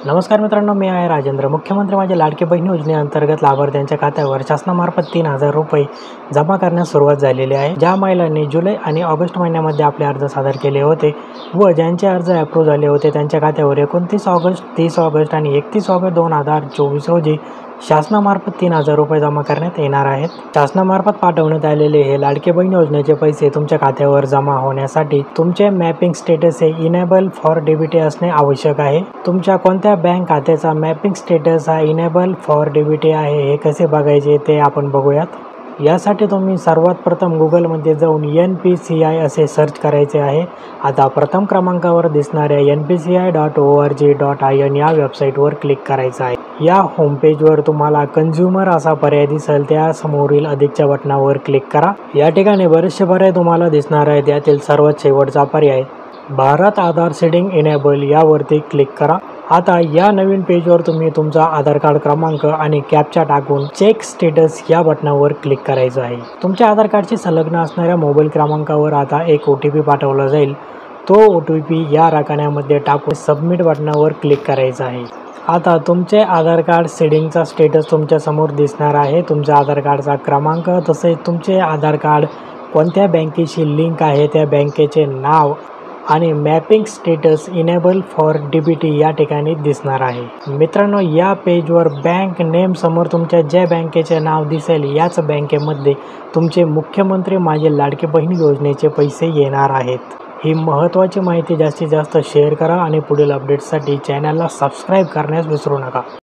नमस्कार मित्रांनो, मी आहे राजेंद्र। मुख्यमंत्री माझ्या लाडकी बहीण योजनेअंतर्गत लाभार्थ्यांच्या खात्यावर शासनामार्फत 3,000 रुपये जमा करण्यास सुरुवात झालेली आहे। ज्या महिलांनी जुलै आणि ऑगस्ट महिन्यामध्ये आपले अर्ज सादर केले होते व ज्यांचे अर्ज अप्रूव्ह झाले होते त्यांच्या खात्यावर 29 ऑगस्ट, 30 ऑगस्ट आणि 31 ऑगस्ट 2024 रोजी शासनामार्फत 3,000 रुपये जमा करण्यात येणार आहेत। शासनामार्फत पाठवण्यात आलेले हे लाडकी बहीण योजनेचे पैसे तुमच्या खात्यावर जमा होण्यासाठी तुमचे मॅपिंग स्टेटस हे इनेबल फॉर डीबीटी असणे आवश्यक आहे। तुमच्या कोणत्या बँक खात्याचा मॅपिंग स्टेटस हा इनेबल फॉर डीबीटी आहे हे कसे बघायचे ते आपण बघूयात। यासाठी तुम्ही सर्वात प्रथम गुगलमध्ये जाऊन NPCI असे सर्च करायचे आहे। आता प्रथम क्रमांकावर दिसणाऱ्या npci.org.in या वेबसाईटवर क्लिक करायचं आहे। या होमपेजवर तुम्हाला कंझ्युमर असा पर्याय दिसेल, त्या समोरील अधिकच्या बटनावर क्लिक करा। या ठिकाणी बरेचसे पर्याय तुम्हाला दिसणार आहेत। यातील सर्वात शेवटचा पर्याय भारत आधार सीडिंग इनेबल यावरती क्लिक करा। आता या नवीन पेजवर तुम्ही तुमचा आधार कार्ड क्रमांक आणि कॅप्चा टाकून चेक स्टेटस या बटनावर क्लिक करायचं आहे। तुमच्या आधार कार्डशी संलग्न असणाऱ्या मोबाईल क्रमांकावर आता एक OTP पाठवला जाईल। तो OTP या रकान्यामध्ये टाकून सबमिट बटनावर क्लिक करायचं आहे। आता तुमचे आधार कार्ड सीडिंगचा स्टेटस तुमच्या समोर दिसणार आहे। तुमच्या आधार कार्डचा क्रमांक तसेच तुमचे आधार कार्ड कोणत्या बँकेशी लिंक आहे त्या बँकेचे नाव आणि mapping status enable for DBT या ठिकाणी दिसणार आहे। मित्रांनो, या पेजवर बँक नेम समोर तुमच्या ज्या बँकेचे नाव दिसेल याच बँकेमध्ये तुमचे मुख्यमंत्री माझे लाडकी बहीण योजनेचे पैसे येणार आहेत। ही महत्त्वाची माहिती जास्तीत जास्त शेअर करा आणि पुढील अपडेट्ससाठी चॅनलला सबस्क्राईब करण्यास विसरू नका।